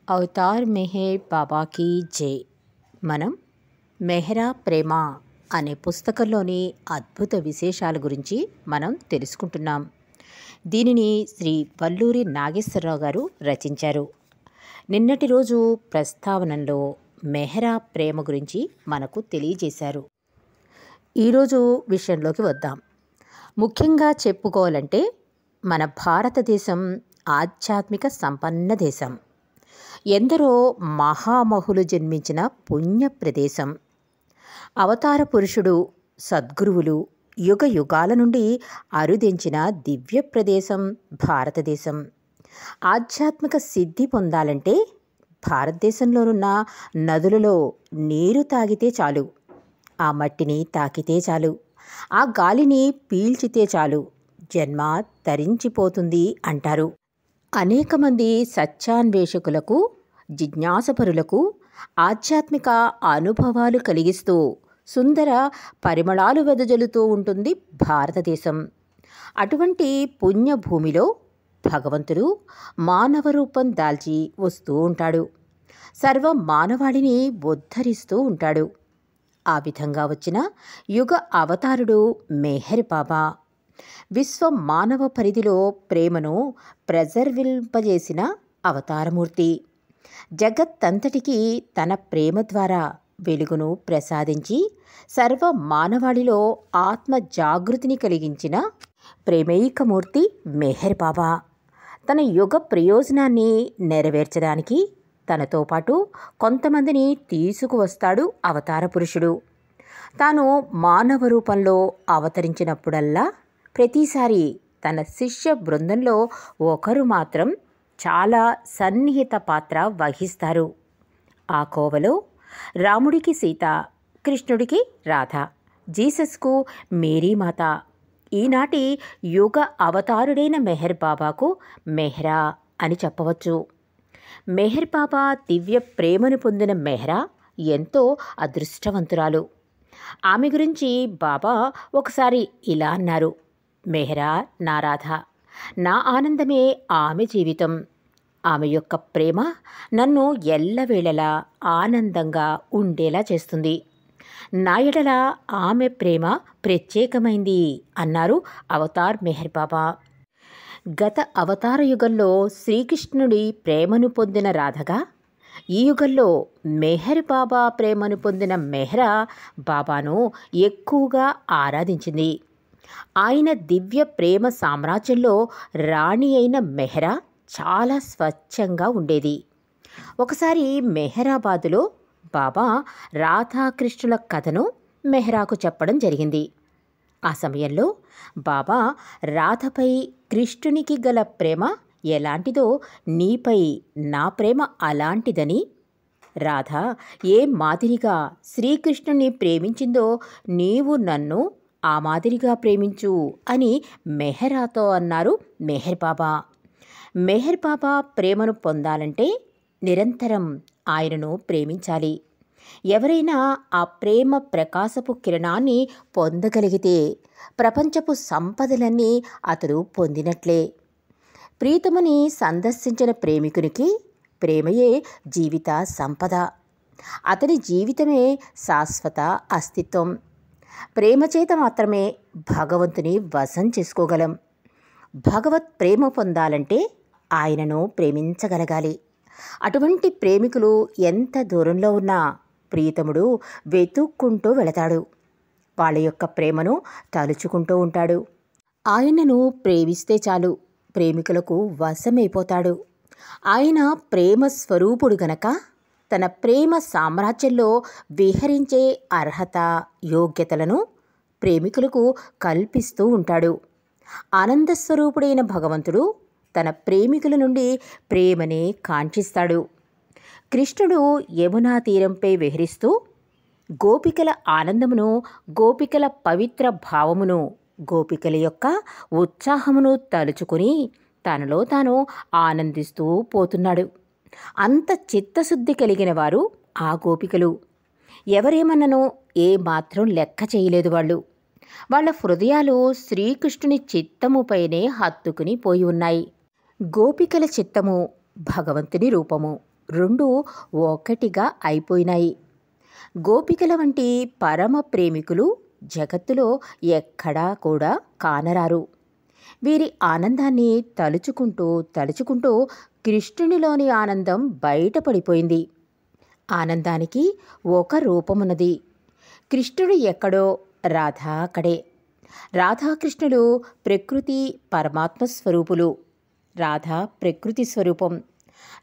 Avatar Meher బాబాకి జై. మనం మెహరా ప్రేమ అనే పుస్తకంలోని అద్భుత విశేషాల గురించి మనం తెలుసుకుంటున్నాం. దీనిని శ్రీ వల్లూరి నాగేశ్వరరావు గారు రచించారు. నిన్నటి రోజు ప్రస్తావనలో మెహరా ప్రేమ గురించి మనకు తెలియజేశారు. ఈరోజు విషయంలోకి వద్దాం. ముఖ్యంగా చెప్పుకోవాలంటే మన భారతదేశం ఆధ్యాత్మిక సంపన్న దేశం. ఎందరో మహామహులు జన్మించిన పుణ్య ప్రదేశం. అవతార పురుషుడు, సద్గురువులు యుగ యుగాల నుండి అరుదించిన దివ్య ప్రదేశం భారతదేశం. ఆధ్యాత్మిక సిద్ధి పొందాలంటే భారతదేశంలోనున్న నదులలో నీరు తాగితే చాలు, ఆ మట్టిని తాకితే చాలు, ఆ గాలిని పీల్చితే చాలు, జన్మ తరించిపోతుంది అంటారు. అనేక మంది సత్యాన్వేషకులకు, జిజ్ఞాసపరులకు ఆధ్యాత్మిక అనుభవాలు కలిగిస్తూ సుందర పరిమళాలు వెదజల్లుతూ ఉంటుంది భారతదేశం. అటువంటి పుణ్యభూమిలో భగవంతుడు మానవ రూపం దాల్చి వస్తూ ఉంటాడు. సర్వ మానవాళిని ఉద్ధరిస్తూ ఉంటాడు. ఆ విధంగా వచ్చిన యుగ అవతారుడు మెహర్ బాబా. విశ్వ మానవ పరిధిలో ప్రేమను ప్రజ్వలింపజేసిన అవతారమూర్తి. జగత్తంతటికీ తన ప్రేమ ద్వారా వెలుగును ప్రసాదించి సర్వ మానవాళిలో ఆత్మ జాగృతిని కలిగించిన ప్రేమైకమూర్తి మెహర్ బాబా. తన యుగ ప్రయోజనాన్ని నెరవేర్చడానికి తనతో పాటు కొంతమందిని తీసుకువస్తాడు అవతార పురుషుడు. తాను మానవ రూపంలో అవతరించినప్పుడల్లా ప్రతిసారి తన శిష్య బృందంలో ఒకరు మాత్రం చాలా సన్నిహిత పాత్ర వహిస్తారు. ఆ కోవలో రాముడికి సీత, కృష్ణుడికి రాధ, జీసస్కు మేరీమాత. ఈనాటి యుగ అవతారుడైన మెహర్ బాబాకు మెహ్రా అని చెప్పవచ్చు. మెహర్ బాబా దివ్య ప్రేమను పొందిన మెహ్రా ఎంతో అదృష్టవంతురాలు. ఆమె గురించి బాబా ఒకసారి ఇలా అన్నారు: మెహ్రా నా రాధ, నా ఆనందమే ఆమె జీవితం. ఆమె యొక్క ప్రేమ నన్ను ఎల్లవేళలా ఆనందంగా ఉండేలా చేస్తుంది. నా ఎడల ఆమె ప్రేమ ప్రత్యేకమైంది అన్నారు అవతార్ మెహర్ బాబా. గత అవతార యుగంలో శ్రీకృష్ణుడి ప్రేమను పొందిన రాధగా, ఈ యుగంలో మెహర్ బాబా ప్రేమను పొందిన మెహ్రా బాబాను ఎక్కువగా ఆరాధించింది. ఆయన దివ్య ప్రేమ సామ్రాజ్యంలో రాణి అయిన మెహ్రా చాలా స్వచ్ఛంగా ఉండేది. ఒకసారి మెహరాబాదులో బాబా రాధాకృష్ణుల కథను మెహ్రాకు చెప్పడం జరిగింది. ఆ సమయంలో బాబా రాధపై కృష్ణునికి గల ప్రేమ ఎలాంటిదో నీపై నా ప్రేమ అలాంటిదని, రాధ ఏ మాదిరిగా శ్రీకృష్ణుని ప్రేమించిందో నీవు నన్ను ఆ మాదిరిగా ప్రేమించు అని మెహ్రాతో అన్నారు మెహర్ బాబా. మెహర్ బాబా ప్రేమను పొందాలంటే నిరంతరం ఆయనను ప్రేమించాలి. ఎవరైనా ఆ ప్రేమ ప్రకాశపు కిరణాన్ని పొందగలిగితే ప్రపంచపు సంపదలన్నీ అతడు పొందినట్లే. ప్రీతముని సందర్శించిన ప్రేమికునికి ప్రేమయే జీవిత సంపద. అతని జీవితమే శాశ్వత అస్తిత్వం. ప్రేమ చేత మాత్రమే భగవంతుని వశం చేసుకోగలం. భగవత్ ప్రేమ పొందాలంటే ఆయనను ప్రేమించగలగాలి. అటువంటి ప్రేమికులు ఎంత దూరంలో ఉన్నా ప్రీతముడు వెతుక్కుంటూ వెళతాడు. వాళ్ళ యొక్క ప్రేమను తలుచుకుంటూ ఉంటాడు. ఆయనను ప్రేమిస్తే చాలు, ప్రేమికులకు వశమైపోతాడు. ఆయన ప్రేమ స్వరూపుడు గనక తన ప్రేమ సామ్రాజ్యంలో విహరించే అర్హత, యోగ్యతలను ప్రేమికులకు కల్పిస్తూ ఉంటాడు. ఆనందస్వరూపుడైన భగవంతుడు తన ప్రేమికుల నుండి ప్రేమనే కాంక్షిస్తాడు. కృష్ణుడు యమునా తీరంపై విహరిస్తూ గోపికల ఆనందమును, గోపికల పవిత్ర భావమును, గోపికల యొక్క ఉత్సాహమును తలుచుకుని తనలో తాను ఆనందిస్తూ పోతున్నాడు. అంత చిత్తశుద్ధి కలిగిన వారు ఆ గోపికలు. ఎవరేమన్ననో ఏ మాత్రం లెక్క చేయలేదు వాళ్ళు. వాళ్ళ హృదయాలు శ్రీకృష్ణుని చిత్తముపైనే హత్తుకుని పోయి ఉన్నాయి. గోపికల చిత్తము భగవంతుని రూపము, రెండు ఒకటిగా అయిపోయినాయి. గోపికల వంటి పరమ ప్రేమికులు జగత్తులో ఎక్కడా కూడా కానరారు. వీరి ఆనందాన్ని తలుచుకుంటూ తలుచుకుంటూ కృష్ణునిలోని ఆనందం బయటపడిపోయింది. ఆనందానికి ఒక రూపమున్నది. కృష్ణుడు ఎక్కడో రాధ అక్కడే. రాధాకృష్ణులు ప్రకృతి పరమాత్మ స్వరూపులు. రాధ ప్రకృతి స్వరూపం.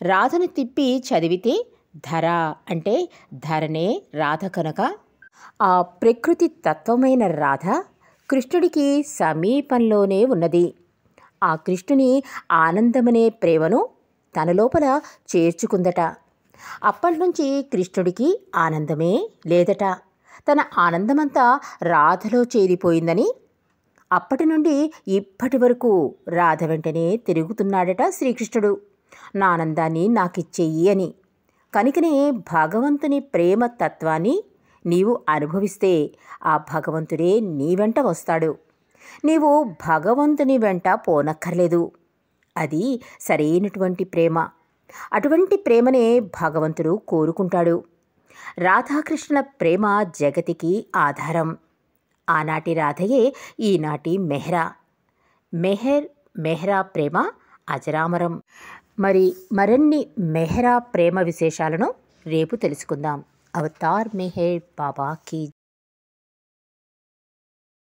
రాధను తిప్పి చదివితే ధర అంటే ధరనే రాధ కనుక ఆ ప్రకృతి తత్వమైన రాధ కృష్ణుడికి సమీపంలోనే ఉన్నది. ఆ కృష్ణుని ఆనందమనే ప్రేమను తన లోపల చేర్చుకుందట. అప్పటినుంచి కృష్ణుడికి ఆనందమే లేదట. తన ఆనందమంతా రాధలో చేరిపోయిందని అప్పటి నుండి ఇప్పటి వరకు రాధ వెంటనే తిరుగుతున్నాడట శ్రీకృష్ణుడు. నా ఆనందాన్ని నాకిచ్చేయి అని. కనుకనే భగవంతుని ప్రేమ తత్వాన్ని నీవు అనుభవిస్తే ఆ భగవంతుడే నీ వెంట వస్తాడు. నీవు భగవంతుని వెంట పోనక్కర్లేదు. అది సరైనటువంటి ప్రేమ. అటువంటి ప్రేమనే భగవంతుడు కోరుకుంటాడు. రాధాకృష్ణుల ప్రేమ జగతికి ఆధారం. ఆనాటి రాధయే ఈనాటి మెహ్రా. మెహ్రా ప్రేమ అజరామరం. మరిన్ని మెహ్రా ప్రేమ విశేషాలను రేపు తెలుసుకుందాం. అవతార్ మెహర్ బాబా కీ